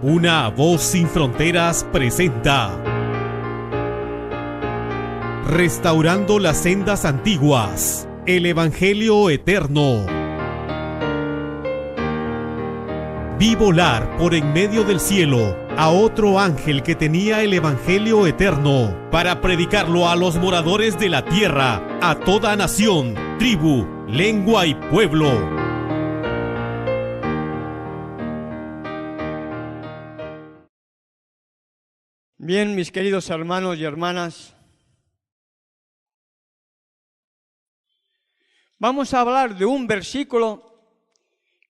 Una voz sin fronteras presenta Restaurando las sendas antiguas, el Evangelio eterno. Vi volar por en medio del cielo a otro ángel que tenía el Evangelio eterno para predicarlo a los moradores de la tierra, a toda nación, tribu, lengua y pueblo. Bien, mis queridos hermanos y hermanas, vamos a hablar de un versículo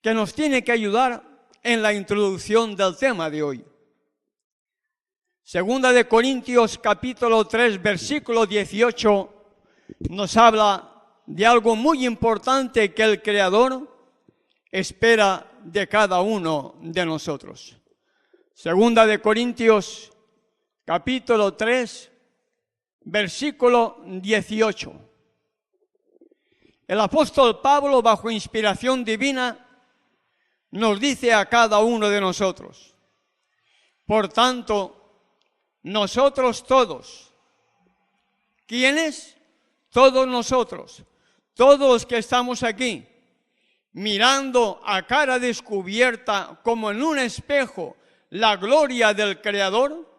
que nos tiene que ayudar en la introducción del tema de hoy. Segunda de Corintios capítulo 3, versículo 18, nos habla de algo muy importante que el Creador espera de cada uno de nosotros. Segunda de Corintios capítulo 3, versículo 18. El apóstol Pablo, bajo inspiración divina, nos dice a cada uno de nosotros: por tanto, nosotros todos, ¿quiénes? Todos nosotros, todos los que estamos aquí, mirando a cara descubierta como en un espejo la gloria del Creador,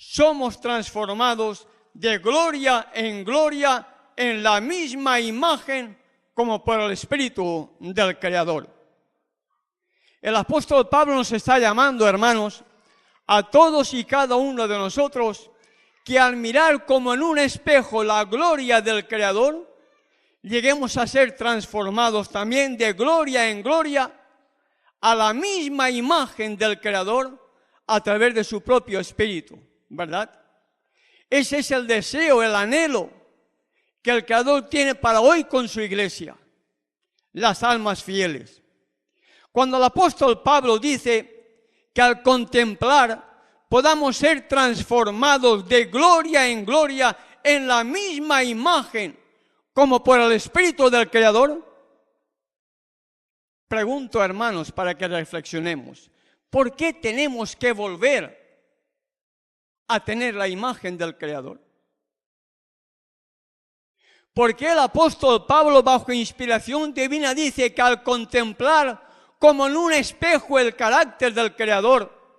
somos transformados de gloria en gloria en la misma imagen como por el Espíritu del Creador. El apóstol Pablo nos está llamando, hermanos, a todos y cada uno de nosotros, que al mirar como en un espejo la gloria del Creador, lleguemos a ser transformados también de gloria en gloria a la misma imagen del Creador a través de su propio Espíritu. ¿Verdad? Ese es el deseo, el anhelo que el Creador tiene para hoy con su iglesia, las almas fieles. Cuando el apóstol Pablo dice que al contemplar podamos ser transformados de gloria en gloria en la misma imagen como por el Espíritu del Creador, pregunto, hermanos, para que reflexionemos, ¿por qué tenemos que volver a tener la imagen del Creador? Porque el apóstol Pablo, bajo inspiración divina, dice que al contemplar como en un espejo el carácter del Creador,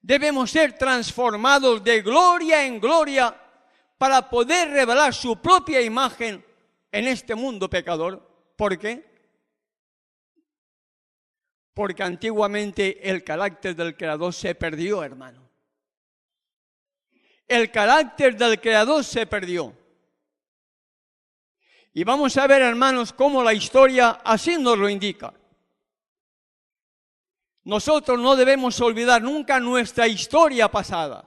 debemos ser transformados de gloria en gloria para poder revelar su propia imagen en este mundo pecador? ¿Por qué? Porque antiguamente el carácter del Creador se perdió, hermano. El carácter del Creador se perdió. Y vamos a ver, hermanos, cómo la historia así nos lo indica. Nosotros no debemos olvidar nunca nuestra historia pasada.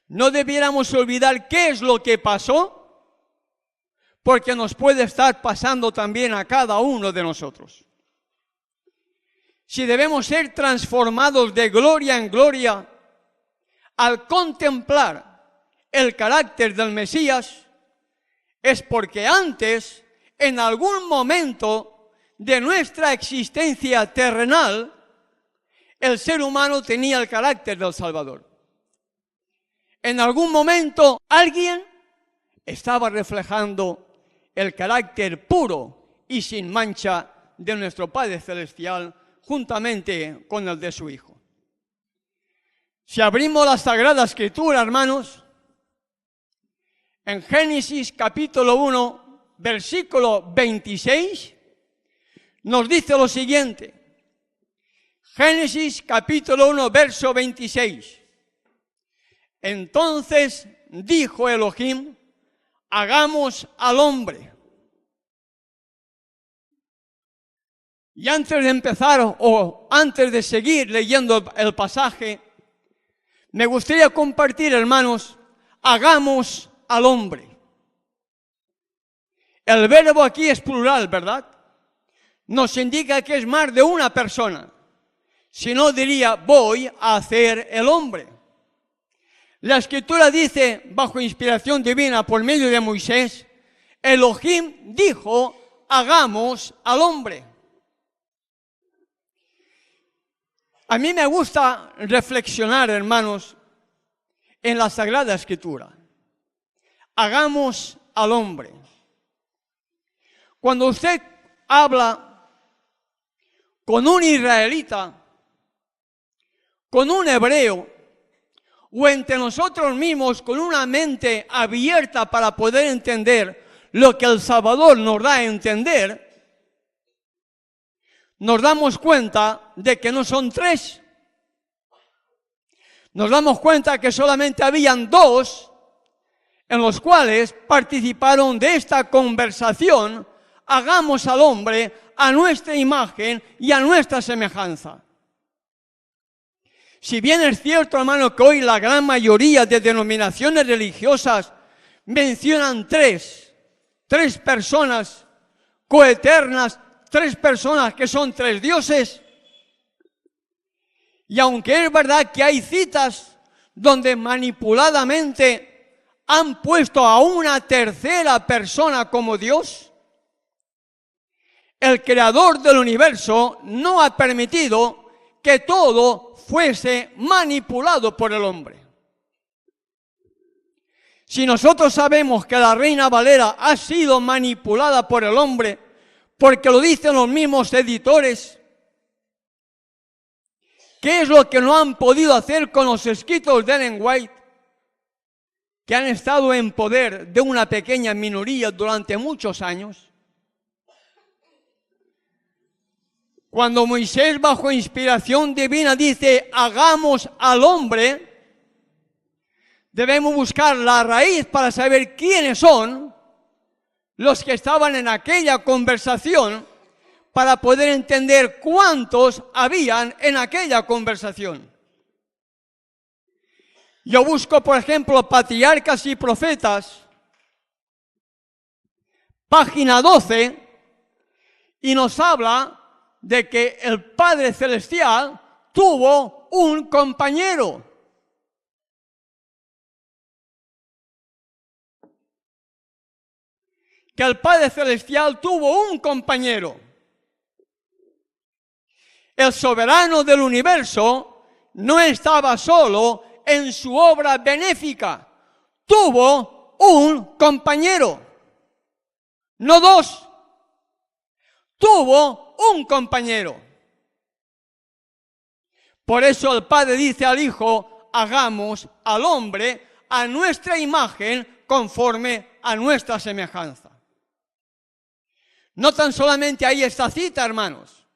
No debiéramos olvidar qué es lo que pasó, porque nos puede estar pasando también a cada uno de nosotros. Si debemos ser transformados de gloria en gloria, al contemplar el carácter del Mesías, es porque antes, en algún momento de nuestra existencia terrenal, el ser humano tenía el carácter del Salvador. En algún momento alguien estaba reflejando el carácter puro y sin mancha de nuestro Padre Celestial, juntamente con el de su Hijo. Si abrimos la Sagrada Escritura, hermanos, en Génesis capítulo 1, versículo 26, nos dice lo siguiente. Génesis capítulo 1, verso 26. Entonces dijo Elohim: hagamos al hombre. Y antes de empezar, o antes de seguir leyendo el pasaje, me gustaría compartir, hermanos, hagamos al hombre. El verbo aquí es plural, ¿verdad? Nos indica que es más de una persona. Si no, diría, voy a hacer el hombre. La Escritura dice, bajo inspiración divina por medio de Moisés, Elohim dijo, hagamos al hombre. A mí me gusta reflexionar, hermanos, en la Sagrada Escritura. Hagamos al hombre. Cuando usted habla con un israelita, con un hebreo, o entre nosotros mismos con una mente abierta para poder entender lo que el Salvador nos da a entender, nos damos cuenta de que no son tres. Nos damos cuenta que solamente habían dos en los cuales participaron de esta conversación: hagamos al hombre a nuestra imagen y a nuestra semejanza. Si bien es cierto, hermano, que hoy la gran mayoría de denominaciones religiosas mencionan tres personas coeternas, tres personas que son tres dioses, y aunque es verdad que hay citas donde manipuladamente han puesto a una tercera persona como Dios, el creador del universo no ha permitido que todo fuese manipulado por el hombre. Si nosotros sabemos que la Reina Valera ha sido manipulada por el hombre, porque lo dicen los mismos editores, ¿qué es lo que no han podido hacer con los escritos de Ellen White, que han estado en poder de una pequeña minoría durante muchos años? Cuando Moisés, bajo inspiración divina, dice hagamos al hombre, debemos buscar la raíz para saber quiénes son los que estaban en aquella conversación, para poder entender cuántos habían en aquella conversación. Yo busco, por ejemplo, Patriarcas y Profetas, página 12, y nos habla de que el Padre Celestial tuvo un compañero. Que el Padre Celestial tuvo un compañero. El soberano del universo no estaba solo en su obra benéfica. Tuvo un compañero. No dos. Tuvo un compañero. Por eso el Padre dice al Hijo: hagamos al hombre a nuestra imagen, conforme a nuestra semejanza. No tan solamente hay esta cita, hermanos.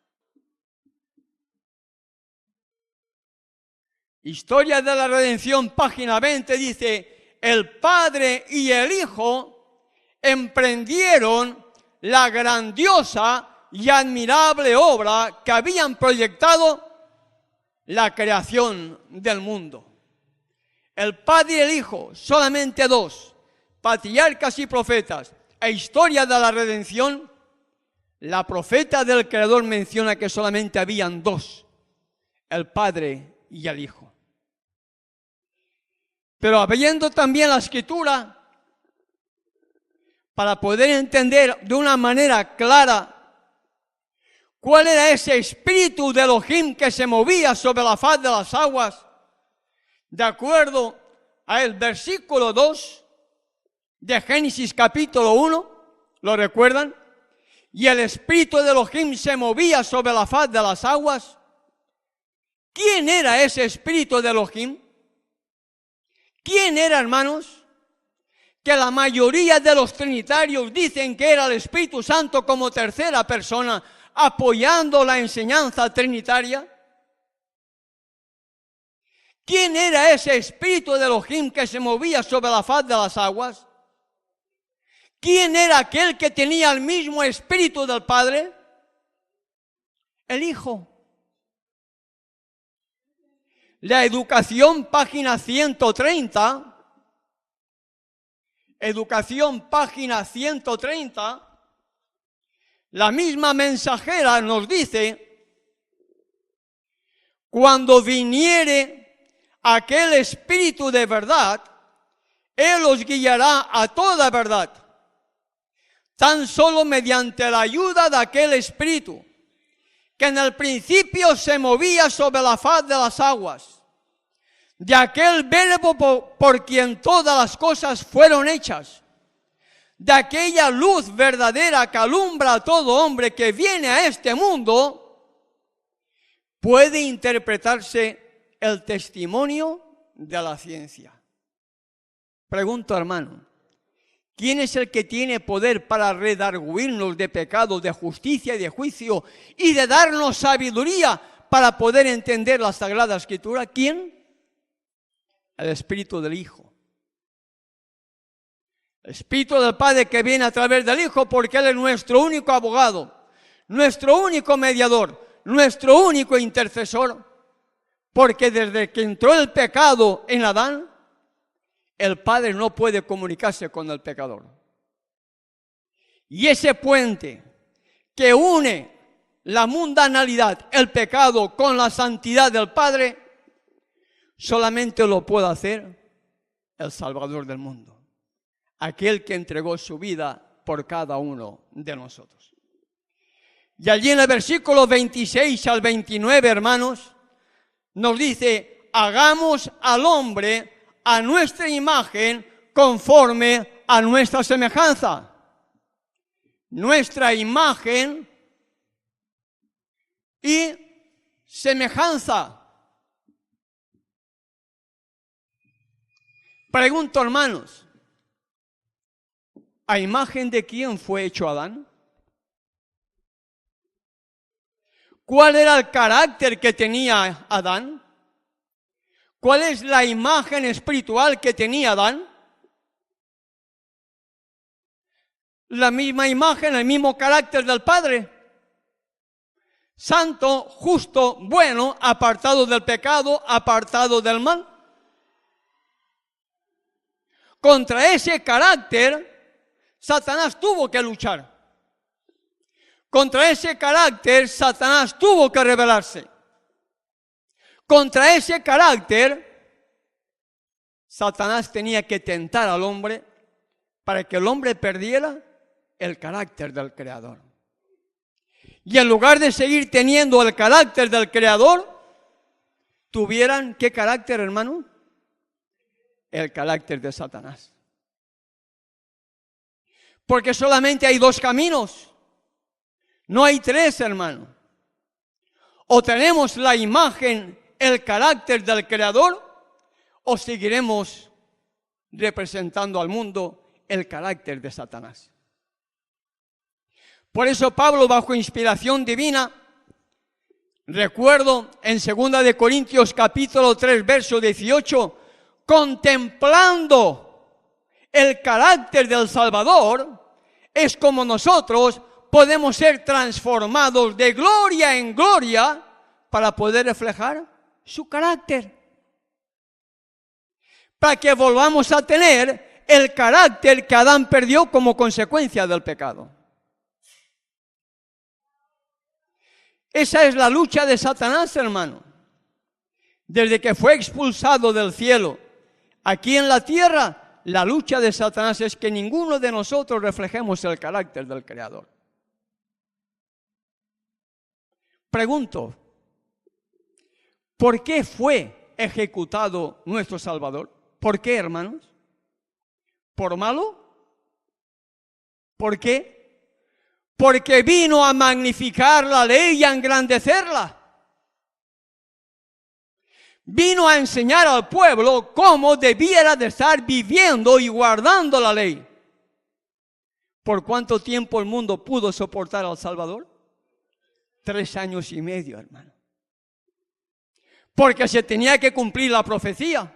Historia de la Redención, página 20, dice: el Padre y el Hijo emprendieron la grandiosa y admirable obra que habían proyectado, la creación del mundo. El Padre y el Hijo, solamente dos, Patriarcas y Profetas, e Historia de la Redención. La profeta del Creador menciona que solamente habían dos, el Padre y el Hijo. Pero habiendo también la Escritura, para poder entender de una manera clara cuál era ese espíritu de Elohim que se movía sobre la faz de las aguas, de acuerdo al versículo 2 de Génesis capítulo 1, ¿lo recuerdan? Y el espíritu de Elohim se movía sobre la faz de las aguas. ¿Quién era ese espíritu de Elohim? ¿Quién era, hermanos? Que la mayoría de los trinitarios dicen que era el Espíritu Santo como tercera persona, apoyando la enseñanza trinitaria. ¿Quién era ese espíritu de Elohim que se movía sobre la faz de las aguas? ¿Quién era aquel que tenía el mismo espíritu del Padre? El Hijo. La Educación, página 130. Educación, página 130. La misma mensajera nos dice: cuando viniere aquel Espíritu de verdad, Él os guiará a toda verdad, tan solo mediante la ayuda de aquel Espíritu, que en el principio se movía sobre la faz de las aguas, de aquel verbo por quien todas las cosas fueron hechas, de aquella luz verdadera que alumbra a todo hombre que viene a este mundo, puede interpretarse el testimonio de la ciencia. Pregunto, hermano, ¿quién es el que tiene poder para redarguirnos de pecado, de justicia y de juicio y de darnos sabiduría para poder entender la Sagrada Escritura? ¿Quién? El Espíritu del Hijo. El Espíritu del Padre que viene a través del Hijo, porque Él es nuestro único abogado, nuestro único mediador, nuestro único intercesor. Porque desde que entró el pecado en Adán, el Padre no puede comunicarse con el pecador. Y ese puente que une la mundanalidad, el pecado, con la santidad del Padre, solamente lo puede hacer el Salvador del mundo, aquel que entregó su vida por cada uno de nosotros. Y allí en el versículo 26 al 29, hermanos, nos dice: hagamos al hombre a nuestra imagen, conforme a nuestra semejanza. Nuestra imagen y semejanza. Pregunto, hermanos, ¿a imagen de quién fue hecho Adán? ¿Cuál era el carácter que tenía Adán? ¿Cuál es la imagen espiritual que tenía Adán? La misma imagen, el mismo carácter del Padre. Santo, justo, bueno, apartado del pecado, apartado del mal. Contra ese carácter, Satanás tuvo que luchar. Contra ese carácter, Satanás tuvo que rebelarse. Contra ese carácter, Satanás tenía que tentar al hombre para que el hombre perdiera el carácter del Creador. Y en lugar de seguir teniendo el carácter del Creador, tuvieran, ¿qué carácter, hermano? El carácter de Satanás. Porque solamente hay dos caminos. No hay tres, hermano. O tenemos la imagen, el carácter del Creador, o seguiremos representando al mundo el carácter de Satanás. Por eso Pablo, bajo inspiración divina, recuerdo en 2 de Corintios capítulo 3, verso 18, contemplando el carácter del Salvador, es como nosotros podemos ser transformados de gloria en gloria para poder reflejar su carácter. Para que volvamos a tener el carácter que Adán perdió como consecuencia del pecado. Esa es la lucha de Satanás, hermano. Desde que fue expulsado del cielo, aquí en la tierra, la lucha de Satanás es que ninguno de nosotros reflejemos el carácter del Creador. Pregunto, ¿por qué fue ejecutado nuestro Salvador? ¿Por qué, hermanos? ¿Por malo? ¿Por qué? Porque vino a magnificar la ley y a engrandecerla. Vino a enseñar al pueblo cómo debiera de estar viviendo y guardando la ley. ¿Por cuánto tiempo el mundo pudo soportar al Salvador? 3 años y medio, hermano. Porque se tenía que cumplir la profecía.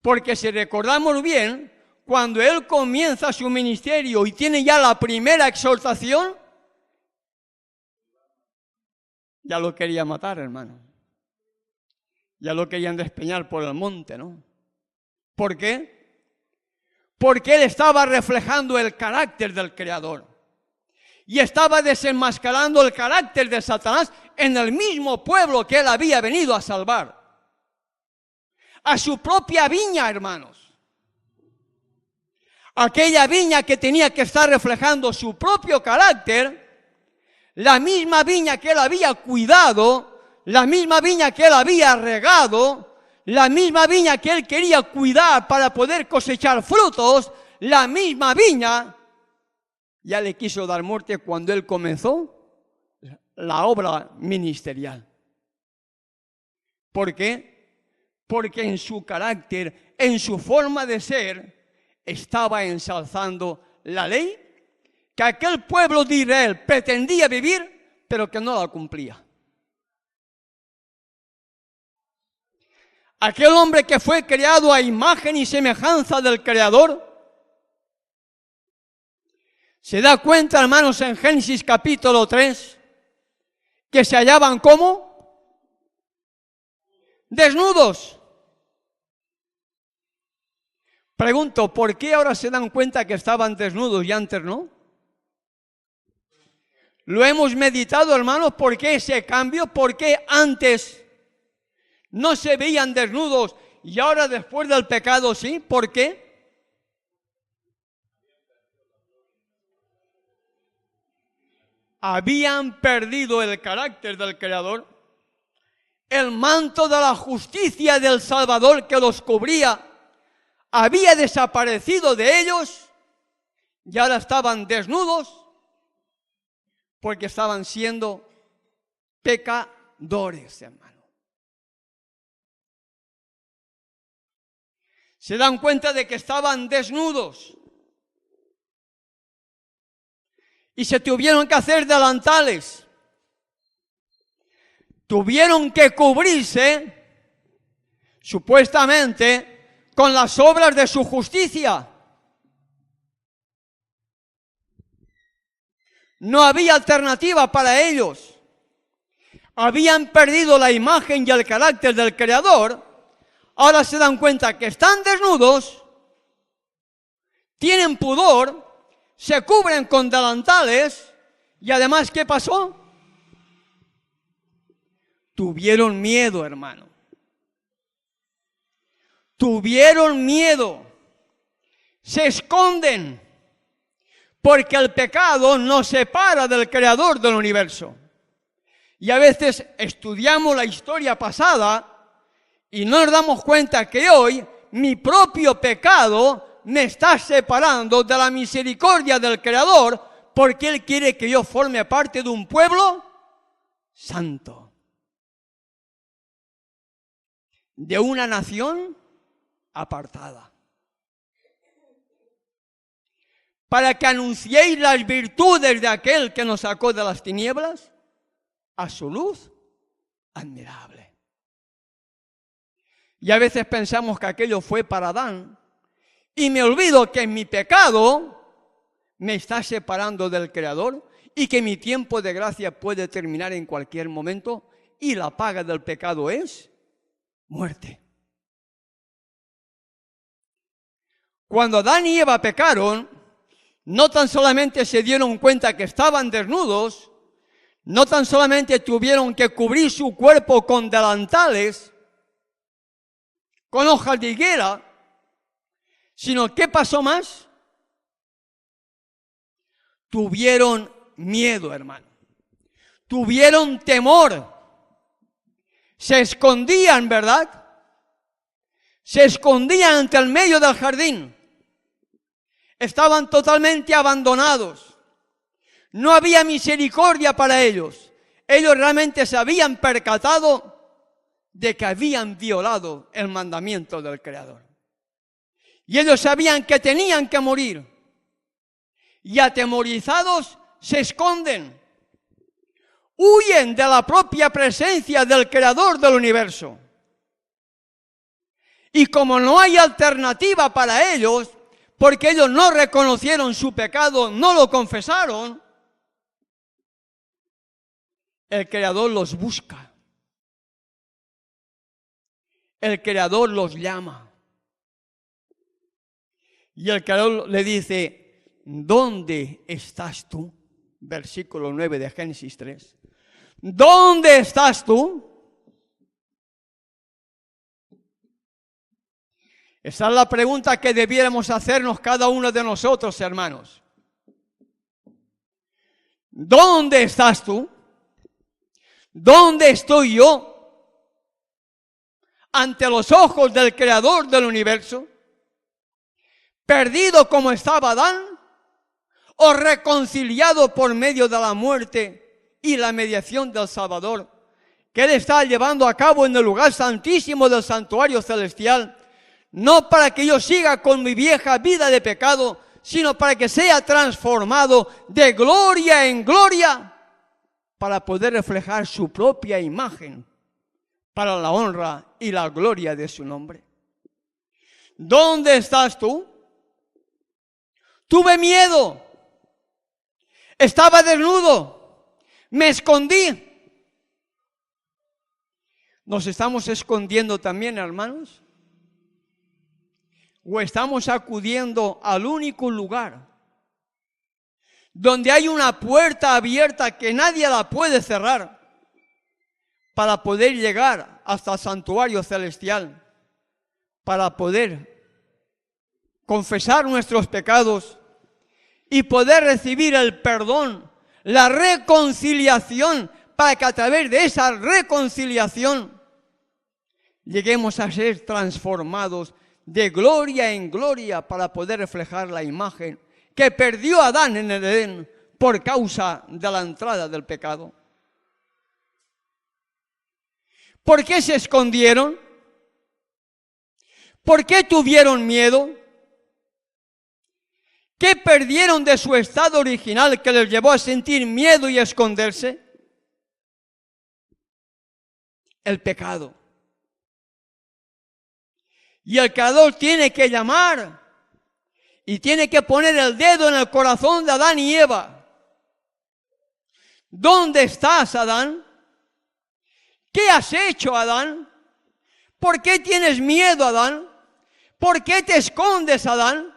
Porque si recordamos bien, cuando Él comienza su ministerio y tiene ya la primera exhortación, ya lo quería matar, hermano. Ya lo querían despeñar por el monte, ¿no? ¿Por qué? Porque Él estaba reflejando el carácter del Creador. Y estaba desenmascarando el carácter de Satanás en el mismo pueblo que Él había venido a salvar. A su propia viña, hermanos. Aquella viña que tenía que estar reflejando su propio carácter, la misma viña que él había cuidado, la misma viña que él había regado, la misma viña que él quería cuidar para poder cosechar frutos, la misma viña ya le quiso dar muerte cuando él comenzó la obra ministerial. ¿Por qué? Porque en su carácter, en su forma de ser, estaba ensalzando la ley que aquel pueblo de Israel pretendía vivir, pero que no la cumplía. Aquel hombre que fue creado a imagen y semejanza del Creador, se da cuenta, hermanos, en Génesis capítulo 3, que se hallaban ¿cómo? Desnudos. Pregunto, ¿por qué ahora se dan cuenta que estaban desnudos y antes no? Lo hemos meditado, hermanos, ¿por qué ese cambio? ¿Por qué antes no se veían desnudos y ahora después del pecado sí? ¿Por qué? Habían perdido el carácter del Creador, el manto de la justicia del Salvador que los cubría había desaparecido de ellos y ahora estaban desnudos porque estaban siendo pecadores, hermano. Se dan cuenta de que estaban desnudos y se tuvieron que hacer delantales. Tuvieron que cubrirse, supuestamente, con las obras de su justicia. No había alternativa para ellos. Habían perdido la imagen y el carácter del Creador. Ahora se dan cuenta que están desnudos, tienen pudor, se cubren con delantales y además, ¿qué pasó? Tuvieron miedo, hermano. Tuvieron miedo. Se esconden porque el pecado nos separa del Creador del universo. Y a veces estudiamos la historia pasada y no nos damos cuenta que hoy mi propio pecado me está separando de la misericordia del Creador, porque Él quiere que yo forme parte de un pueblo santo, de una nación apartada, para que anunciéis las virtudes de aquel que nos sacó de las tinieblas a su luz admirable. Y a veces pensamos que aquello fue para Adán, y me olvido que mi pecado me está separando del Creador y que mi tiempo de gracia puede terminar en cualquier momento y la paga del pecado es muerte. Cuando Adán y Eva pecaron, no tan solamente se dieron cuenta que estaban desnudos, no tan solamente tuvieron que cubrir su cuerpo con delantales, con hojas de higuera, sino ¿qué pasó más? Tuvieron miedo, hermano. Tuvieron temor. Se escondían, ¿verdad? Se escondían ante el medio del jardín. Estaban totalmente abandonados. No había misericordia para ellos. Ellos realmente se habían percatado de que habían violado el mandamiento del Creador. Y ellos sabían que tenían que morir. Y atemorizados se esconden. Huyen de la propia presencia del Creador del universo. Y como no hay alternativa para ellos, porque ellos no reconocieron su pecado, no lo confesaron, el Creador los busca. El Creador los llama. Y el Creador le dice, ¿dónde estás tú? Versículo 9 de Génesis 3. ¿Dónde estás tú? Esa es la pregunta que debiéramos hacernos cada uno de nosotros, hermanos. ¿Dónde estás tú? ¿Dónde estoy yo? Ante los ojos del Creador del universo, perdido como estaba Adán, o reconciliado por medio de la muerte y la mediación del Salvador, que Él está llevando a cabo en el lugar santísimo del santuario celestial, no para que yo siga con mi vieja vida de pecado, sino para que sea transformado de gloria en gloria, para poder reflejar su propia imagen, para la honra y la gloria de su nombre. ¿Dónde estás tú? Tuve miedo, estaba desnudo, me escondí. ¿Nos estamos escondiendo también, hermanos? ¿O estamos acudiendo al único lugar donde hay una puerta abierta que nadie la puede cerrar para poder llegar hasta el santuario celestial, para poder confesar nuestros pecados y poder recibir el perdón, la reconciliación, para que a través de esa reconciliación lleguemos a ser transformados de gloria en gloria para poder reflejar la imagen que perdió Adán en el Edén por causa de la entrada del pecado? ¿Por qué se escondieron? ¿Por qué tuvieron miedo? ¿Qué perdieron de su estado original que les llevó a sentir miedo y a esconderse? El pecado. Y el Creador tiene que llamar y tiene que poner el dedo en el corazón de Adán y Eva. ¿Dónde estás, Adán? ¿Qué has hecho, Adán? ¿Por qué tienes miedo, Adán? ¿Por qué te escondes, Adán?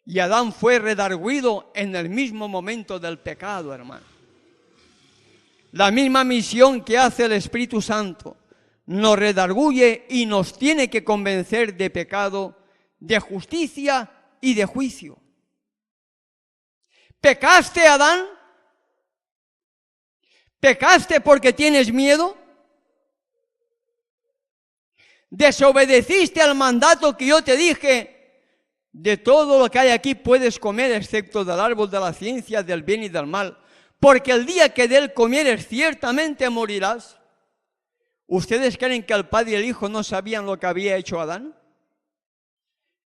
Y Adán fue redarguido en el mismo momento del pecado, hermano. La misma misión que hace el Espíritu Santo nos redarguye y nos tiene que convencer de pecado, de justicia y de juicio. ¿Pecaste, Adán? ¿Pecaste porque tienes miedo? ¿Desobedeciste al mandato que yo te dije? De todo lo que hay aquí puedes comer, excepto del árbol de la ciencia del bien y del mal, porque el día que de él comieres ciertamente morirás. ¿Ustedes creen que el Padre y el Hijo no sabían lo que había hecho Adán?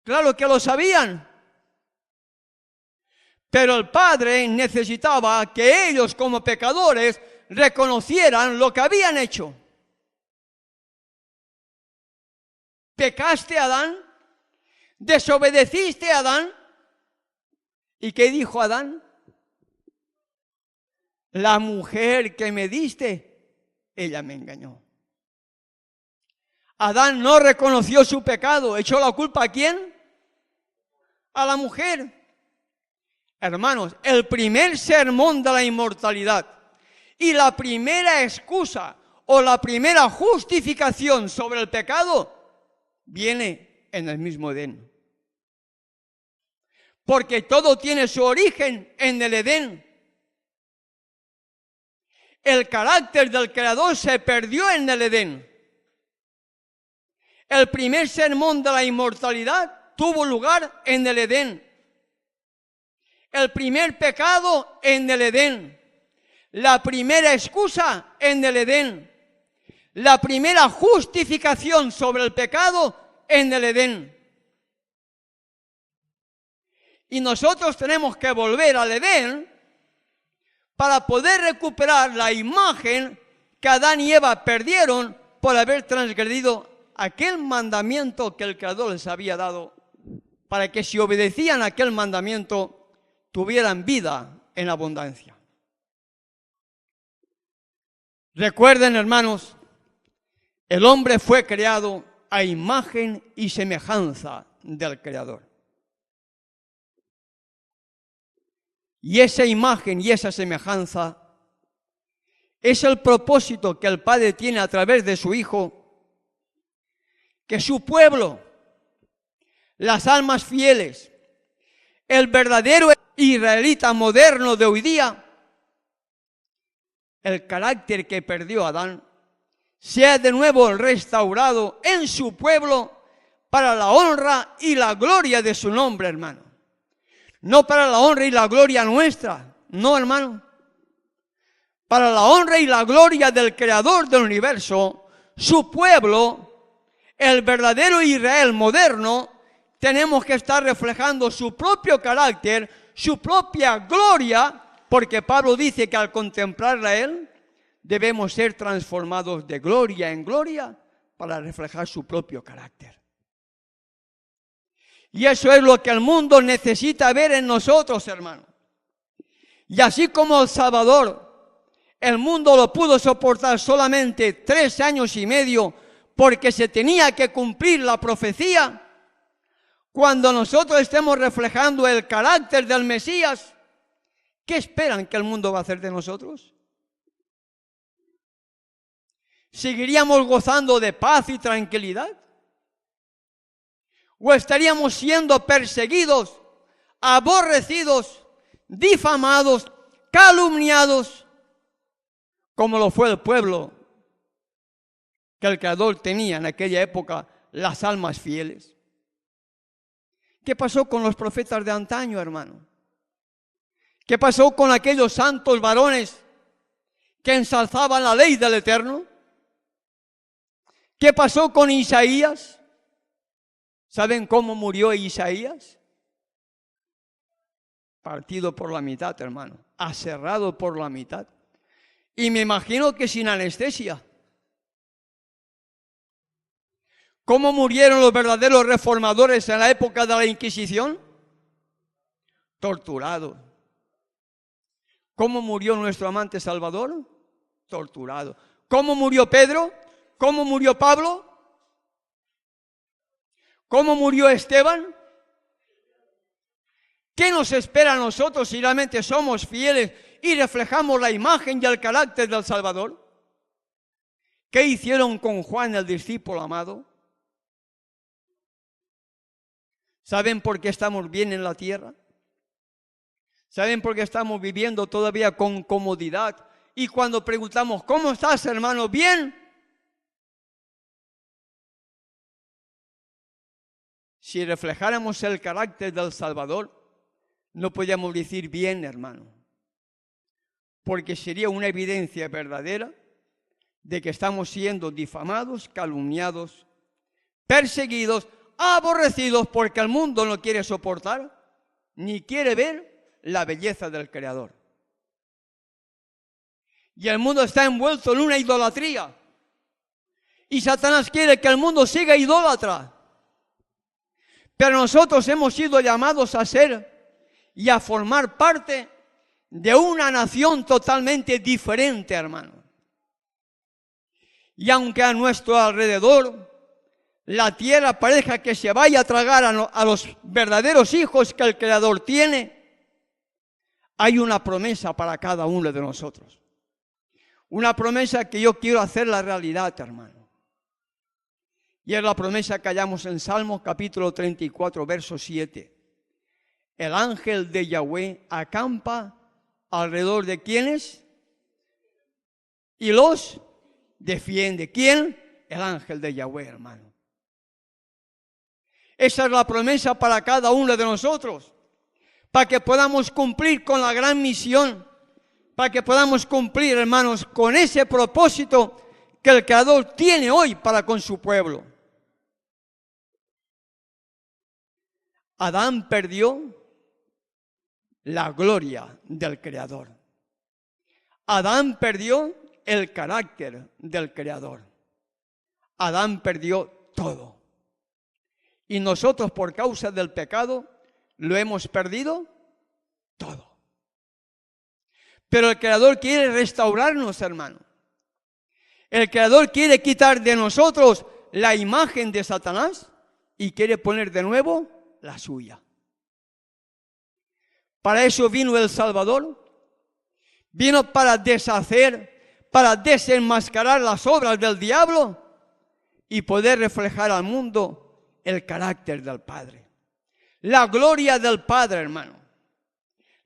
Claro que lo sabían. Pero el Padre necesitaba que ellos como pecadores reconocieran lo que habían hecho. ¿Pecaste, Adán? ¿Desobedeciste, Adán? ¿Y qué dijo Adán? La mujer que me diste, ella me engañó. Adán no reconoció su pecado. ¿Echó la culpa a quién? A la mujer. Hermanos, el primer sermón de la inmortalidad y la primera excusa o la primera justificación sobre el pecado viene en el mismo Edén. Porque todo tiene su origen en el Edén. El carácter del Creador se perdió en el Edén. El primer sermón de la inmortalidad tuvo lugar en el Edén. El primer pecado en el Edén. La primera excusa en el Edén. La primera justificación sobre el pecado en el Edén. Y nosotros tenemos que volver al Edén para poder recuperar la imagen que Adán y Eva perdieron por haber transgredido aquel mandamiento que el Creador les había dado, para que si obedecían aquel mandamiento tuvieran vida en abundancia. Recuerden, hermanos, el hombre fue creado a imagen y semejanza del Creador. Y esa imagen y esa semejanza es el propósito que el Padre tiene a través de su Hijo, que su pueblo, las almas fieles, el verdadero israelita moderno de hoy día, el carácter que perdió Adán, sea de nuevo restaurado en su pueblo para la honra y la gloria de su nombre, hermano. No para la honra y la gloria nuestra, no, hermano. Para la honra y la gloria del Creador del universo, su pueblo, el verdadero Israel moderno, tenemos que estar reflejando su propio carácter, su propia gloria, porque Pablo dice que al contemplarla a Él, debemos ser transformados de gloria en gloria para reflejar su propio carácter. Y eso es lo que el mundo necesita ver en nosotros, hermano. Y así como el Salvador, el mundo lo pudo soportar solamente 3 años y medio porque se tenía que cumplir la profecía. Cuando nosotros estemos reflejando el carácter del Mesías, ¿qué esperan que el mundo va a hacer de nosotros? ¿Seguiríamos gozando de paz y tranquilidad? ¿O estaríamos siendo perseguidos, aborrecidos, difamados, calumniados, como lo fue el pueblo que el Creador tenía en aquella época, las almas fieles? ¿Qué pasó con los profetas de antaño, hermano? ¿Qué pasó con aquellos santos varones que ensalzaban la ley del Eterno? ¿Qué pasó con Isaías? ¿Saben cómo murió Isaías? Partido por la mitad, hermano, aserrado por la mitad. Y me imagino que sin anestesia. ¿Cómo murieron los verdaderos reformadores en la época de la Inquisición? Torturados. ¿Cómo murió nuestro amante Salvador? Torturado. ¿Cómo murió Pedro? ¿Cómo murió Pablo? ¿Cómo murió Esteban? ¿Qué nos espera a nosotros si realmente somos fieles y reflejamos la imagen y el carácter del Salvador? ¿Qué hicieron con Juan, el discípulo amado? ¿Saben por qué estamos bien en la tierra? ¿Saben por qué estamos viviendo todavía con comodidad? Y cuando preguntamos, ¿cómo estás, hermano? ¿Bien? Si reflejáramos el carácter del Salvador, no podríamos decir bien, hermano, porque sería una evidencia verdadera de que estamos siendo difamados, calumniados, perseguidos, aborrecidos, porque el mundo no quiere soportar ni quiere ver la belleza del Creador. Y el mundo está envuelto en una idolatría. Y Satanás quiere que el mundo siga idólatra. Pero nosotros hemos sido llamados a ser y a formar parte de una nación totalmente diferente, hermano. Y aunque a nuestro alrededor la tierra parezca que se vaya a tragar a los verdaderos hijos que el Creador tiene, hay una promesa para cada uno de nosotros. Una promesa que yo quiero hacer la realidad, hermano. Y es la promesa que hallamos en Salmos capítulo 34, verso 7. El ángel de Yahweh acampa alrededor de ¿quiénes? Y los defiende. ¿Quién? El ángel de Yahweh, hermano. Esa es la promesa para cada uno de nosotros, para que podamos cumplir con la gran misión, para que podamos cumplir, hermanos, con ese propósito que el Creador tiene hoy para con su pueblo. Adán perdió la gloria del Creador. Adán perdió el carácter del Creador. Adán perdió todo. Y nosotros, por causa del pecado, lo hemos perdido todo. Pero el Creador quiere restaurarnos, hermano. El Creador quiere quitar de nosotros la imagen de Satanás y quiere poner de nuevo la suya. Para eso vino el Salvador. Vino para deshacer, para desenmascarar las obras del diablo y poder reflejar al mundo el carácter del Padre. La gloria del Padre, hermano.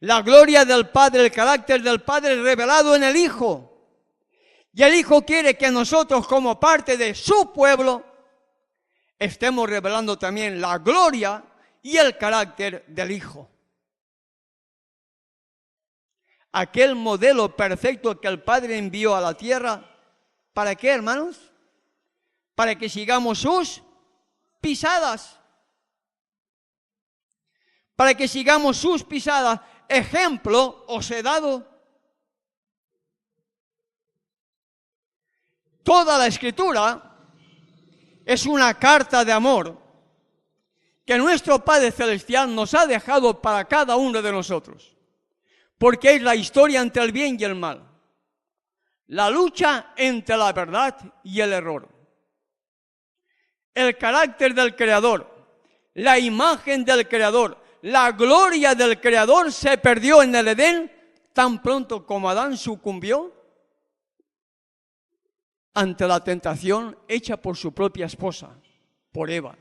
La gloria del Padre, el carácter del Padre revelado en el Hijo. Y el Hijo quiere que nosotros, como parte de su pueblo, estemos revelando también la gloria y el carácter del Hijo. Aquel modelo perfecto que el Padre envió a la tierra, ¿para qué, hermanos? Para que sigamos sus pisadas. Para que sigamos sus pisadas. Ejemplo os he dado. Toda la Escritura es una carta de amor que nuestro Padre Celestial nos ha dejado para cada uno de nosotros, porque es la historia entre el bien y el mal, la lucha entre la verdad y el error, el carácter del Creador, la imagen del Creador, la gloria del Creador se perdió en el Edén tan pronto como Adán sucumbió ante la tentación hecha por su propia esposa, por Eva.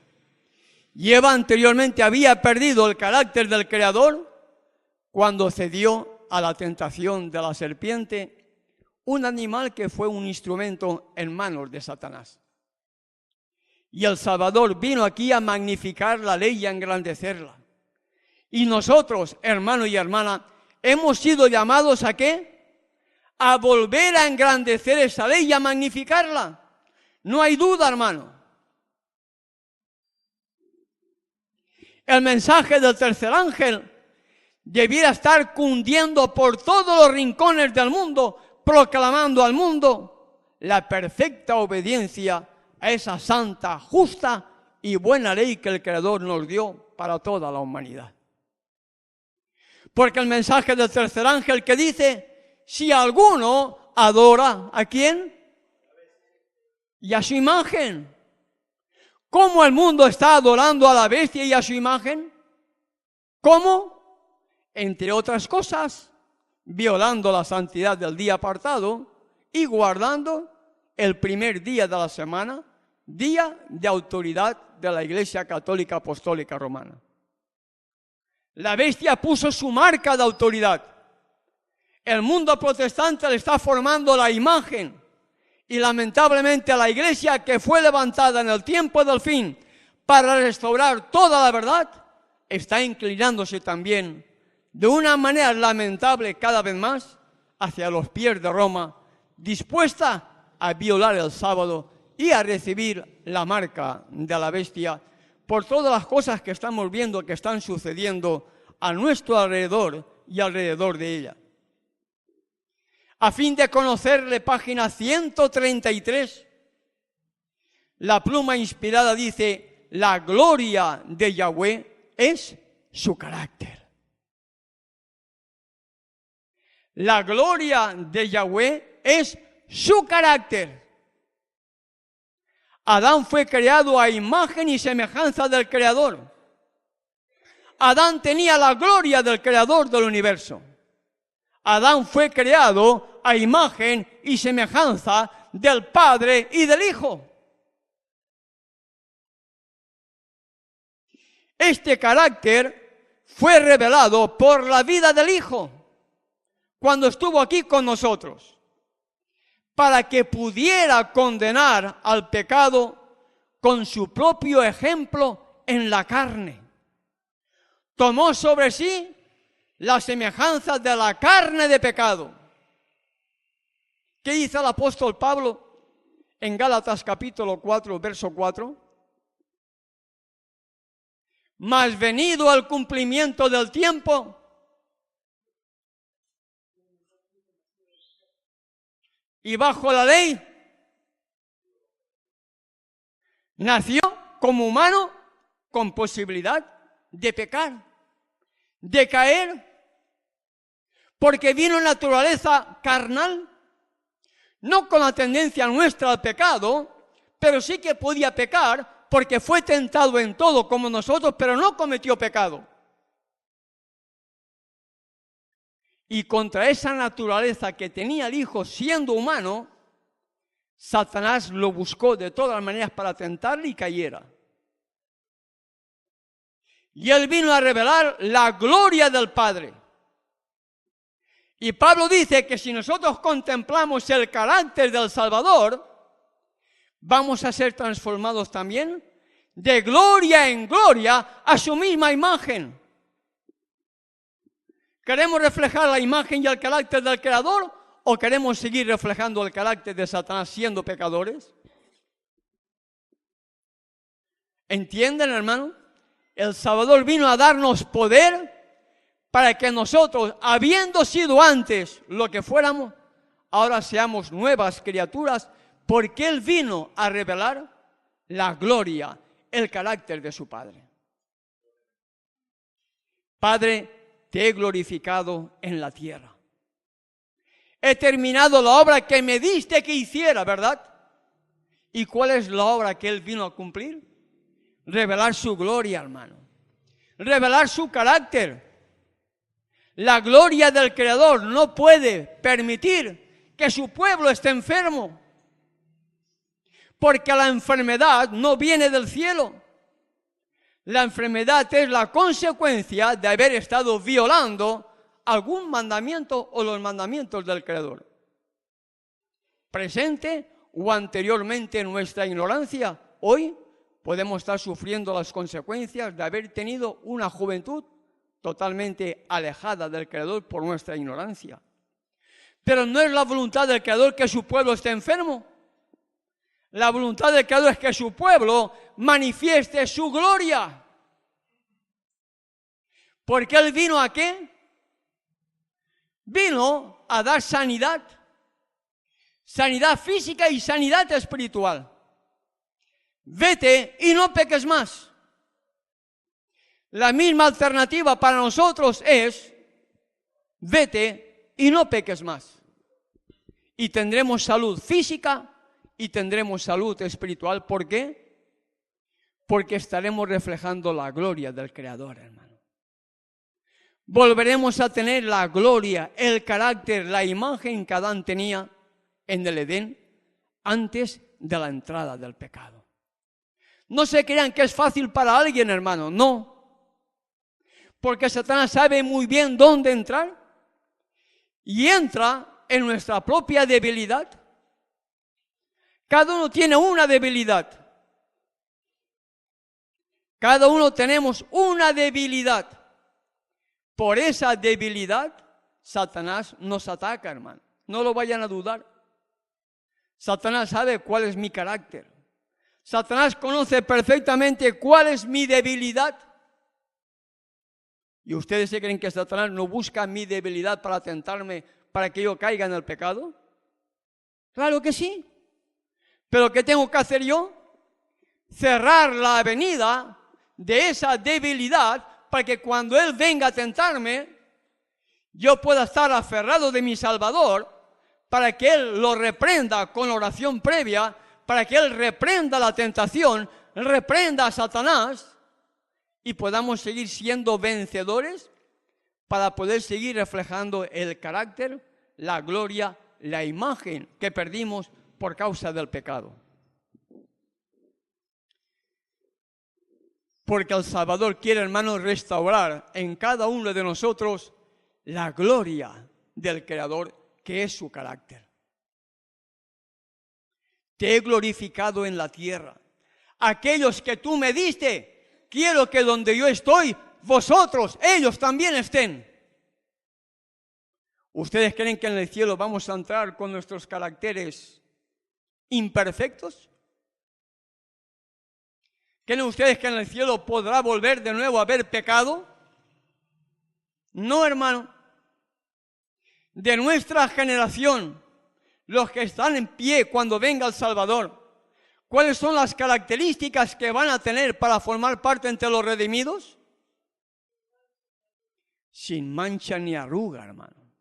Y Eva anteriormente había perdido el carácter del Creador cuando cedió a la tentación de la serpiente, un animal que fue un instrumento en manos de Satanás. Y el Salvador vino aquí a magnificar la ley y a engrandecerla. Y nosotros, hermano y hermana, hemos sido llamados ¿a qué? A volver a engrandecer esa ley y a magnificarla. No hay duda, hermano. El mensaje del tercer ángel debiera estar cundiendo por todos los rincones del mundo, proclamando al mundo la perfecta obediencia a esa santa, justa y buena ley que el Creador nos dio para toda la humanidad. Porque el mensaje del tercer ángel que dice: si alguno adora, ¿a quién? Y a su imagen. ¿Cómo el mundo está adorando a la bestia y a su imagen? ¿Cómo? Entre otras cosas, violando la santidad del día apartado y guardando el primer día de la semana, día de autoridad de la Iglesia Católica Apostólica Romana. La bestia puso su marca de autoridad. El mundo protestante le está formando la imagen y lamentablemente la Iglesia, que fue levantada en el tiempo del fin para restaurar toda la verdad, está inclinándose también de una manera lamentable cada vez más hacia los pies de Roma, dispuesta a violar el sábado y a recibir la marca de la bestia por todas las cosas que estamos viendo que están sucediendo a nuestro alrededor y alrededor de ella. A fin de conocerle, página 133, la pluma inspirada dice: la gloria de Yahweh es su carácter. La gloria de Yahweh es su carácter. Adán fue creado a imagen y semejanza del Creador. Adán tenía la gloria del Creador del universo. Adán fue creado a imagen y semejanza del Padre y del Hijo. Este carácter fue revelado por la vida del Hijo cuando estuvo aquí con nosotros, para que pudiera condenar al pecado con su propio ejemplo en la carne. Tomó sobre sí la semejanza de la carne de pecado. ¿Qué dice el apóstol Pablo en Gálatas capítulo 4, verso 4? Mas venido al cumplimiento del tiempo, y bajo la ley, nació como humano con posibilidad de pecar, de caer, porque vino en naturaleza carnal, no con la tendencia nuestra al pecado, pero sí que podía pecar porque fue tentado en todo como nosotros, pero no cometió pecado. Y contra esa naturaleza que tenía el Hijo siendo humano, Satanás lo buscó de todas maneras para tentarle y cayera. Y Él vino a revelar la gloria del Padre. Y Pablo dice que si nosotros contemplamos el carácter del Salvador, vamos a ser transformados también de gloria en gloria a su misma imagen. ¿Queremos reflejar la imagen y el carácter del Creador o queremos seguir reflejando el carácter de Satanás siendo pecadores? ¿Entienden, hermano? El Salvador vino a darnos poder para que nosotros, habiendo sido antes lo que fuéramos, ahora seamos nuevas criaturas, porque Él vino a revelar la gloria, el carácter de su Padre. Padre, te he glorificado en la tierra. He terminado la obra que me diste que hiciera, ¿verdad? ¿Y cuál es la obra que Él vino a cumplir? Revelar su gloria, hermano. Revelar su carácter. La gloria del Creador no puede permitir que su pueblo esté enfermo. Porque la enfermedad no viene del cielo. La enfermedad es la consecuencia de haber estado violando algún mandamiento o los mandamientos del Creador. Presente o anteriormente en nuestra ignorancia, hoy podemos estar sufriendo las consecuencias de haber tenido una juventud totalmente alejada del Creador por nuestra ignorancia. Pero no es la voluntad del Creador que su pueblo esté enfermo. La voluntad del Creador es que su pueblo manifieste su gloria. Porque Él vino ¿a qué? Vino a dar sanidad. Sanidad física y sanidad espiritual. Vete y no peques más. La misma alternativa para nosotros es: vete y no peques más. Y tendremos salud física y tendremos salud espiritual. ¿Por qué? Porque estaremos reflejando la gloria del Creador, hermano. Volveremos a tener la gloria, el carácter, la imagen que Adán tenía en el Edén antes de la entrada del pecado. No se crean que es fácil para alguien, hermano, no. Porque Satanás sabe muy bien dónde entrar y entra en nuestra propia debilidad. Cada uno tiene una debilidad. Cada uno tenemos una debilidad. Por esa debilidad, Satanás nos ataca, hermano. No lo vayan a dudar. Satanás sabe cuál es mi carácter. Satanás conoce perfectamente cuál es mi debilidad. ¿Y ustedes se creen que Satanás no busca mi debilidad para tentarme, para que yo caiga en el pecado? Claro que sí. ¿Pero qué tengo que hacer yo? Cerrar la avenida de esa debilidad para que cuando Él venga a tentarme, yo pueda estar aferrado de mi Salvador, para que Él lo reprenda con oración previa, para que Él reprenda la tentación, reprenda a Satanás, y podamos seguir siendo vencedores para poder seguir reflejando el carácter, la gloria, la imagen que perdimos por causa del pecado. Porque el Salvador quiere, hermanos, restaurar en cada uno de nosotros la gloria del Creador, que es su carácter. Te he glorificado en la tierra. Aquellos que tú me diste, quiero que donde yo estoy, vosotros, ellos también estén. ¿Ustedes creen que en el cielo vamos a entrar con nuestros caracteres imperfectos? ¿Creen ustedes que en el cielo podrá volver de nuevo a haber pecado? No, hermano. De nuestra generación, los que están en pie cuando venga el Salvador, ¿cuáles son las características que van a tener para formar parte entre los redimidos? Sin mancha ni arruga, hermano.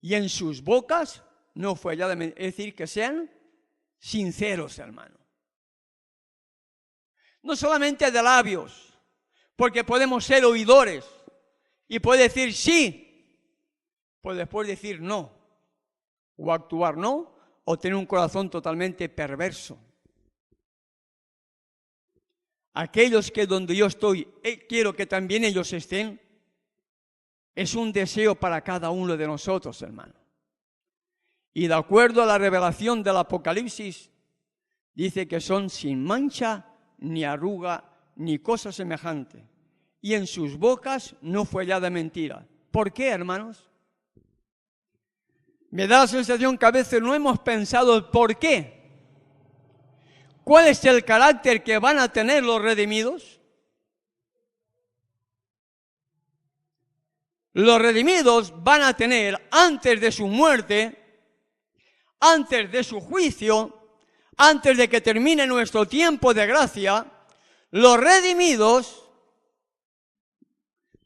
Y en sus bocas, no fue allá de decir que sean sinceros, hermano. No solamente de labios, porque podemos ser oidores y puede decir sí, pues después decir no, o actuar no, o tener un corazón totalmente perverso. aquellos que donde yo estoy, quiero que también ellos estén, es un deseo para cada uno de nosotros, hermano. Y de acuerdo a la revelación del Apocalipsis, dice que son sin mancha, ni arruga, ni cosa semejante. Y en sus bocas no fue hallada mentira. ¿Por qué, hermanos? Me da la sensación que a veces no hemos pensado el por qué. ¿Cuál es el carácter que van a tener los redimidos? Los redimidos van a tener antes de su muerte, antes de su juicio, antes de que termine nuestro tiempo de gracia, los redimidos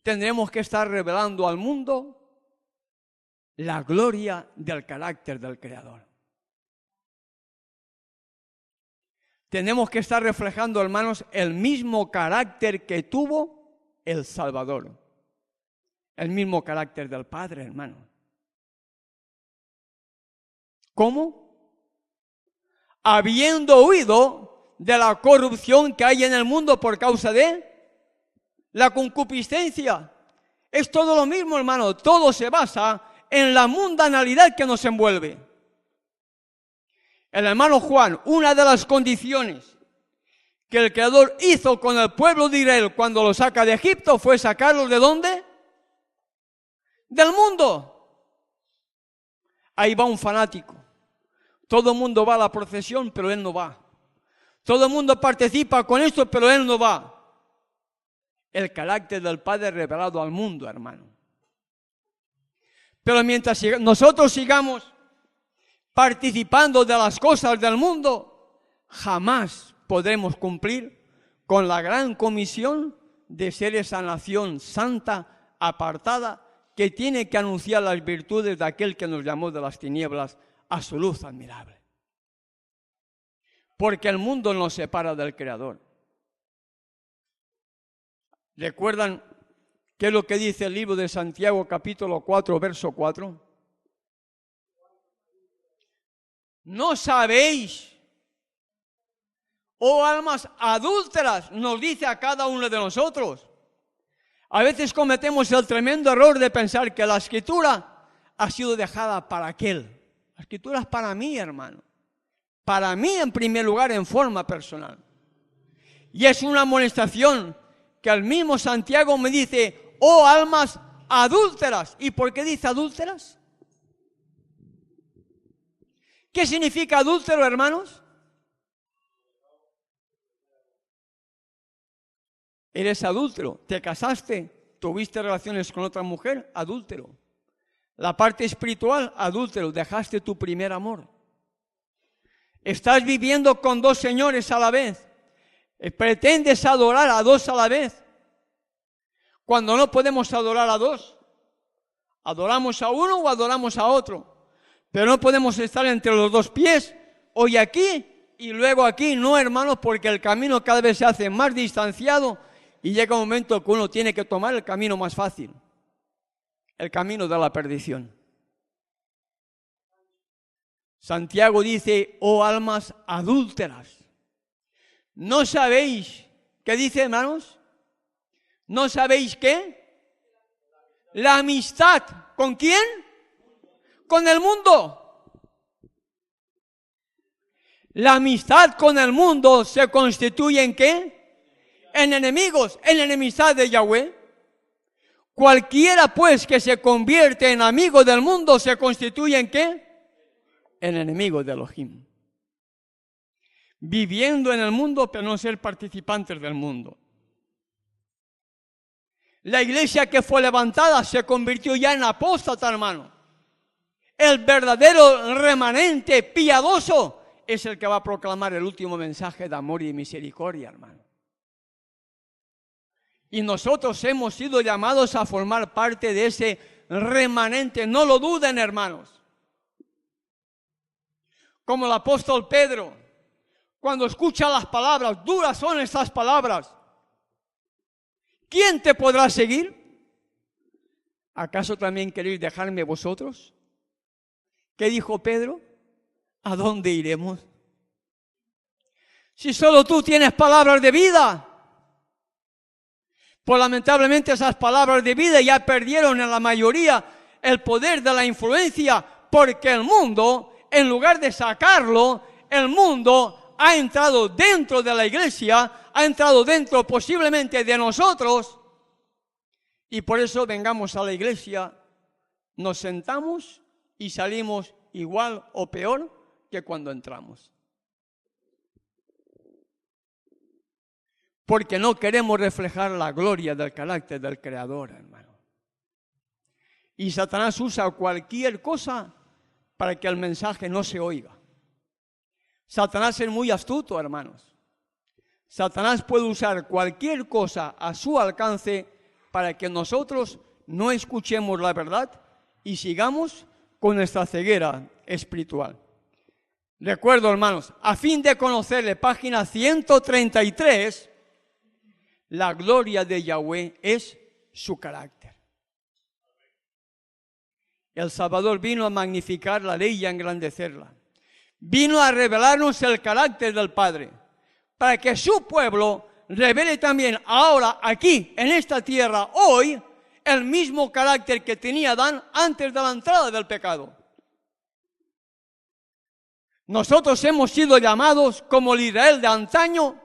tendremos que estar revelando al mundo la gloria del carácter del Creador. Tenemos que estar reflejando, hermanos, el mismo carácter que tuvo el Salvador. El mismo carácter del Padre, hermano. ¿Cómo? Habiendo huido de la corrupción que hay en el mundo por causa de la concupiscencia. Es todo lo mismo, hermano. Todo se basa en la mundanalidad que nos envuelve. El hermano Juan, una de las condiciones que el Creador hizo con el pueblo de Israel cuando lo saca de Egipto fue sacarlos ¿de dónde? Del mundo. Ahí va un fanático. Todo el mundo va a la procesión, pero él no va. Todo el mundo participa con esto, pero él no va. El carácter del Padre revelado al mundo, hermano. Pero mientras nosotros sigamos participando de las cosas del mundo, jamás podremos cumplir con la gran comisión de ser esa nación santa, apartada, que tiene que anunciar las virtudes de aquel que nos llamó de las tinieblas a su luz admirable. Porque el mundo nos separa del Creador. ¿Recuerdan qué es lo que dice el libro de Santiago, capítulo 4, verso 4? ¿No sabéis, oh almas adúlteras? Nos dice a cada uno de nosotros. A veces cometemos el tremendo error de pensar que la Escritura ha sido dejada para aquel. La Escritura es para mí, hermano. Para mí, en primer lugar, en forma personal. Y es una amonestación que el mismo Santiago me dice, oh almas adúlteras. ¿Y por qué dice adúlteras? ¿Qué significa adúltero, hermanos? Eres adúltero, te casaste, tuviste relaciones con otra mujer, adúltero. La parte espiritual, adúltero, dejaste tu primer amor. Estás viviendo con dos señores a la vez. Pretendes adorar a dos a la vez. Cuando no podemos adorar a dos, adoramos a uno o adoramos a otro. Pero no podemos estar entre los dos pies, hoy aquí y luego aquí. No, hermanos, porque el camino cada vez se hace más distanciado y llega un momento que uno tiene que tomar el camino más fácil, el camino de la perdición. Santiago dice, oh almas adúlteras, ¿no sabéis qué dice, hermanos? ¿No sabéis qué? La amistad, ¿con quién? Con el mundo. La amistad con el mundo se constituye ¿en qué? En enemigos, en enemistad de Yahweh. Cualquiera pues que se convierte en amigo del mundo se constituye ¿en qué? En enemigo de Elohim. Viviendo en el mundo pero no ser participantes del mundo. La iglesia que fue levantada se convirtió ya en apóstata, hermano. El verdadero remanente piadoso es el que va a proclamar el último mensaje de amor y de misericordia, hermano. Y nosotros hemos sido llamados a formar parte de ese remanente. No lo duden, hermanos. Como el apóstol Pedro, cuando escucha las palabras, duras son estas palabras. ¿Quién te podrá seguir? ¿Acaso también queréis dejarme vosotros? ¿Qué dijo Pedro? ¿A dónde iremos? Si solo tú tienes palabras de vida, Pues lamentablemente esas palabras de vida ya perdieron en la mayoría el poder de la influencia, porque el mundo, en lugar de sacarlo, el mundo ha entrado dentro de la iglesia, ha entrado dentro posiblemente de nosotros, y por eso vengamos a la iglesia, nos sentamos y salimos igual o peor que cuando entramos. Porque no queremos reflejar la gloria del carácter del Creador, hermano. Y Satanás usa cualquier cosa para que el mensaje no se oiga. Satanás es muy astuto, hermanos. Satanás puede usar cualquier cosa a su alcance para que nosotros no escuchemos la verdad y sigamos con nuestra ceguera espiritual. Recuerdo, hermanos, a fin de conocerle, página 133, la gloria de Yahweh es su carácter. El Salvador vino a magnificar la ley y a engrandecerla. Vino a revelarnos el carácter del Padre, para que su pueblo revele también ahora, aquí, en esta tierra, hoy, el mismo carácter que tenía Adán antes de la entrada del pecado. Nosotros hemos sido llamados, como el Israel de antaño,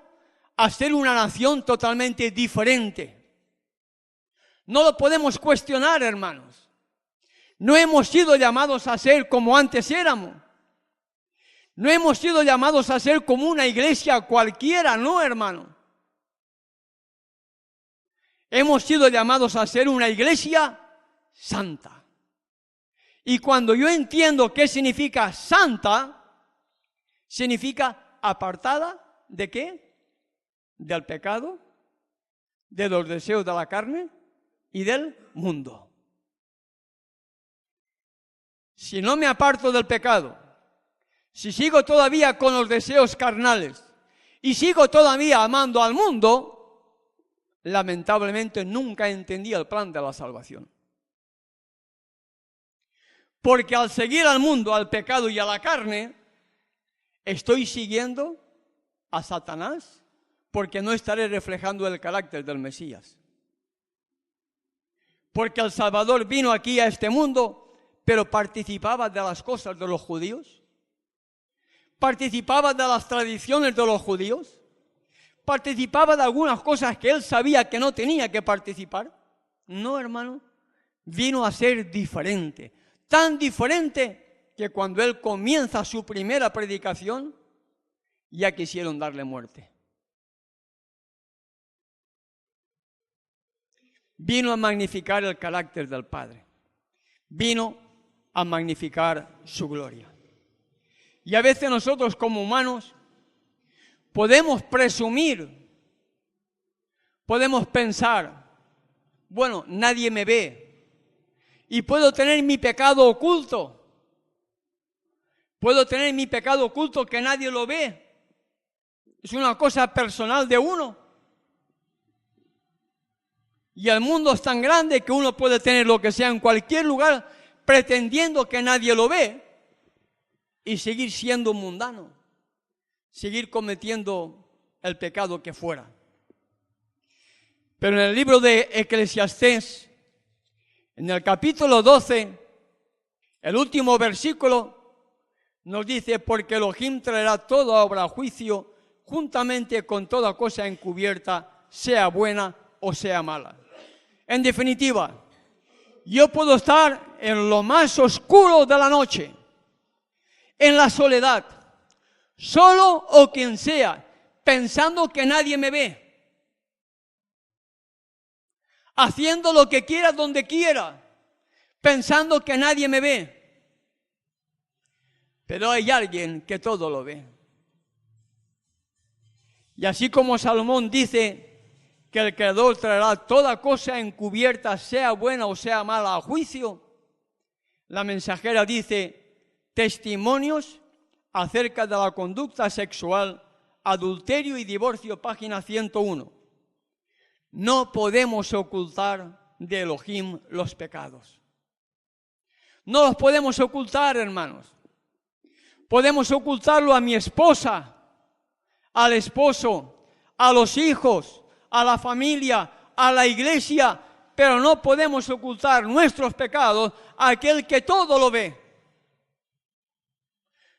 a ser una nación totalmente diferente. No lo podemos cuestionar, hermanos. No hemos sido llamados a ser como antes éramos. No hemos sido llamados a ser como una iglesia cualquiera, no, hermano. Hemos sido llamados a ser una iglesia santa. Y cuando yo entiendo qué significa santa, significa apartada ¿de qué? Del pecado, de los deseos de la carne y del mundo. Si no me aparto del pecado, si sigo todavía con los deseos carnales y sigo todavía amando al mundo, lamentablemente nunca entendí el plan de la salvación. Porque al seguir al mundo, al pecado y a la carne, estoy siguiendo a Satanás, porque no estaré reflejando el carácter del Mesías. Porque el Salvador vino aquí a este mundo, pero participaba de las cosas de los judíos, participaba de las tradiciones de los judíos, participaba de algunas cosas que él sabía que no tenía que participar. No, hermano, vino a ser diferente, tan diferente que cuando él comienza su primera predicación, ya quisieron darle muerte. Vino a magnificar el carácter del Padre. Vino a magnificar su gloria. Y a veces nosotros como humanos podemos presumir, podemos pensar, bueno, nadie me ve y puedo tener mi pecado oculto. Puedo tener mi pecado oculto que nadie lo ve. Es una cosa personal de uno. Y el mundo es tan grande que uno puede tener lo que sea en cualquier lugar pretendiendo que nadie lo ve y seguir siendo mundano, seguir cometiendo el pecado que fuera. Pero en el libro de Eclesiastés, en el capítulo 12, el último versículo nos dice: porque Elohim traerá toda obra a juicio juntamente con toda cosa encubierta, sea buena o sea mala. En definitiva, yo puedo estar en lo más oscuro de la noche, en la soledad, solo o quien sea, pensando que nadie me ve, haciendo lo que quiera donde quiera, pensando que nadie me ve. Pero hay alguien que todo lo ve. Y así como Salomón dice que el Creador traerá toda cosa encubierta, sea buena o sea mala, a juicio, la mensajera dice: testimonios acerca de la conducta sexual, adulterio y divorcio, página 101. No podemos ocultar de Elohim los pecados. No los podemos ocultar, hermanos. Podemos ocultarlo a mi esposa, al esposo, a los hijos, a la familia, a la iglesia, pero no podemos ocultar nuestros pecados a aquel que todo lo ve.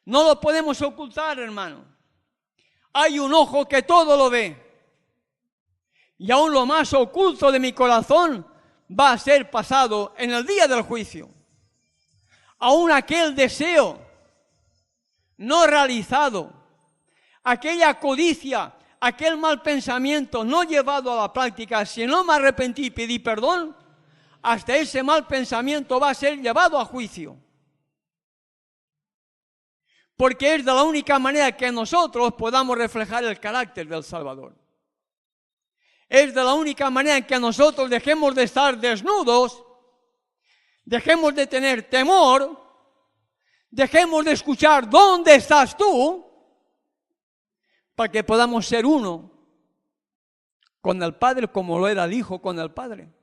No lo podemos ocultar, hermano. Hay un ojo que todo lo ve. Y aún lo más oculto de mi corazón va a ser pasado en el día del juicio. Aún aquel deseo no realizado, aquella codicia, aquel mal pensamiento no llevado a la práctica, si no me arrepentí y pedí perdón, hasta ese mal pensamiento va a ser llevado a juicio. Porque es de la única manera que nosotros podamos reflejar el carácter del Salvador. Es de la única manera en que nosotros dejemos de estar desnudos, dejemos de tener temor, dejemos de escuchar ¿dónde estás tú? Para que podamos ser uno con el Padre como lo era el Hijo con el Padre.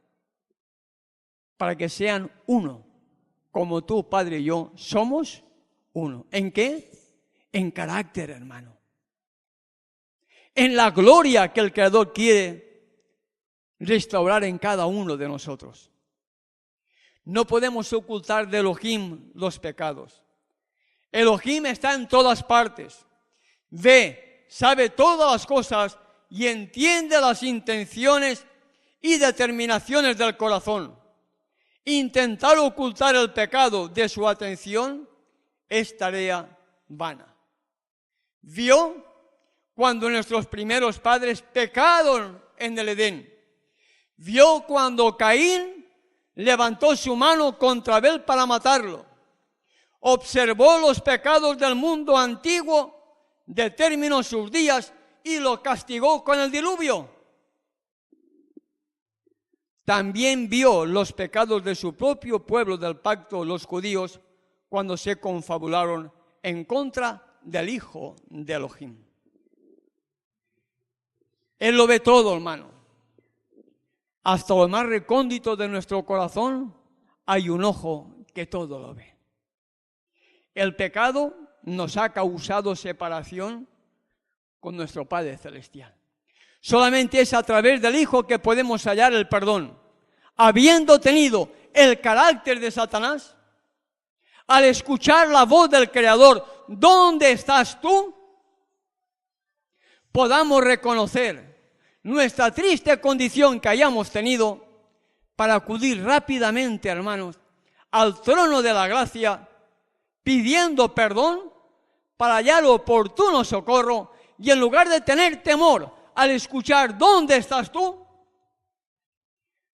Para que sean uno, como tú, Padre y yo, somos uno. ¿En qué? En carácter, hermano. En la gloria que el Creador quiere restaurar en cada uno de nosotros. No podemos ocultar de Elohim los pecados. Elohim está en todas partes. Ve, sabe todas las cosas y entiende las intenciones y determinaciones del corazón. Intentar ocultar el pecado de su atención es tarea vana. Vio cuando nuestros primeros padres pecaron en el Edén. Vio cuando Caín levantó su mano contra Abel para matarlo. Observó los pecados del mundo antiguo, determinó sus días y lo castigó con el diluvio. También vio los pecados de su propio pueblo del pacto, los judíos, cuando se confabularon en contra del Hijo de Elohim. Él lo ve todo, hermano. Hasta lo más recóndito de nuestro corazón hay un ojo que todo lo ve. El pecado nos ha causado separación con nuestro Padre Celestial. Solamente es a través del Hijo que podemos hallar el perdón. Habiendo tenido el carácter de Satanás, al escuchar la voz del Creador, ¿dónde estás tú? Podamos reconocer nuestra triste condición que hayamos tenido para acudir rápidamente, hermanos, al trono de la gracia, pidiendo perdón para hallar oportuno socorro y en lugar de tener temor al escuchar ¿dónde estás tú?,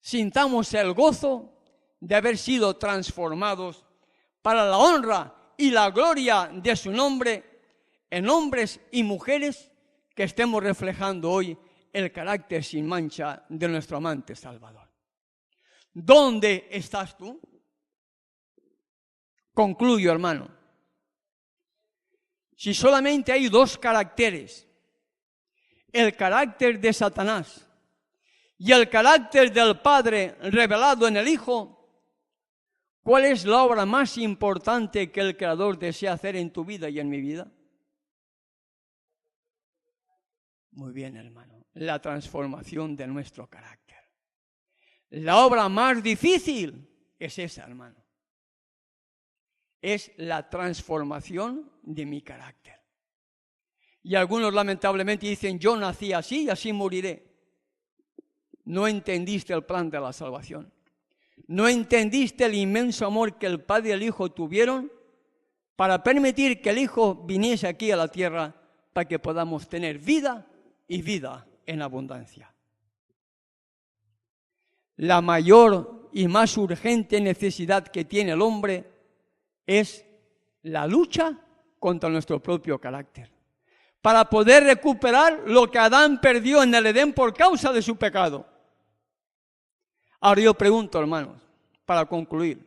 sintamos el gozo de haber sido transformados para la honra y la gloria de su nombre en hombres y mujeres que estemos reflejando hoy el carácter sin mancha de nuestro amante Salvador. ¿Dónde estás tú? Concluyo, hermano. Si solamente hay dos caracteres, el carácter de Satanás y el carácter del Padre revelado en el Hijo, ¿cuál es la obra más importante que el Creador desea hacer en tu vida y en mi vida? Muy bien, hermano. La transformación de nuestro carácter. La obra más difícil es esa, hermano. Es la transformación de mi carácter. Y algunos lamentablemente dicen, yo nací así y así moriré. No entendiste el plan de la salvación. No entendiste el inmenso amor que el Padre y el Hijo tuvieron para permitir que el Hijo viniese aquí a la tierra para que podamos tener vida y vida en abundancia. La mayor y más urgente necesidad que tiene el hombre es la lucha contra nuestro propio carácter, para poder recuperar lo que Adán perdió en el Edén por causa de su pecado. Ahora yo pregunto, hermanos, para concluir,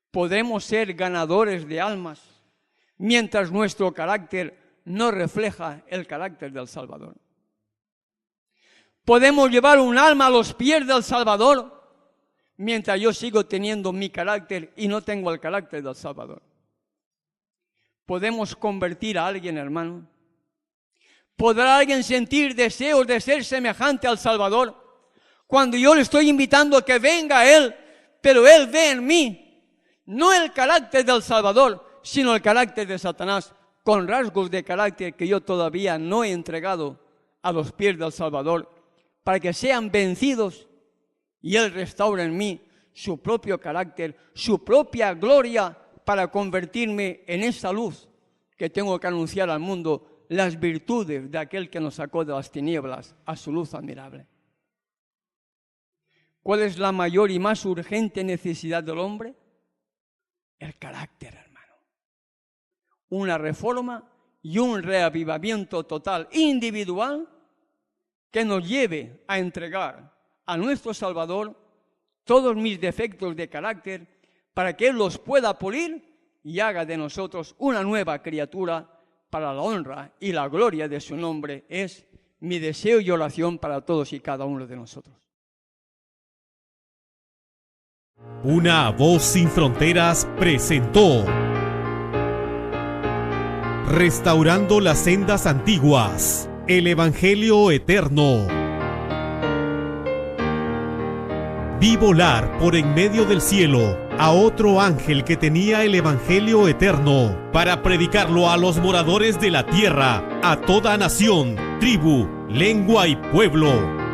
¿podremos ser ganadores de almas mientras nuestro carácter no refleja el carácter del Salvador? ¿Podemos llevar un alma a los pies del Salvador mientras yo sigo teniendo mi carácter y no tengo el carácter del Salvador? ¿Podemos convertir a alguien, hermano? ¿Podrá alguien sentir deseos de ser semejante al Salvador Cuando yo le estoy invitando a que venga a Él, pero Él ve en mí, no el carácter del Salvador, sino el carácter de Satanás, con rasgos de carácter que yo todavía no he entregado a los pies del Salvador, para que sean vencidos y Él restaura en mí su propio carácter, su propia gloria, para convertirme en esa luz que tengo que anunciar al mundo, las virtudes de aquel que nos sacó de las tinieblas a su luz admirable. ¿Cuál es la mayor y más urgente necesidad del hombre? El carácter, hermano. Una reforma y un reavivamiento total, individual, que nos lleve a entregar a nuestro Salvador todos mis defectos de carácter, para que Él los pueda pulir y haga de nosotros una nueva criatura para la honra y la gloria de su nombre. Es mi deseo y oración para todos y cada uno de nosotros. Una voz sin fronteras presentó Restaurando las sendas antiguas, el Evangelio eterno. Vi volar por en medio del cielo a otro ángel que tenía el Evangelio eterno para predicarlo a los moradores de la tierra, a toda nación, tribu, lengua y pueblo.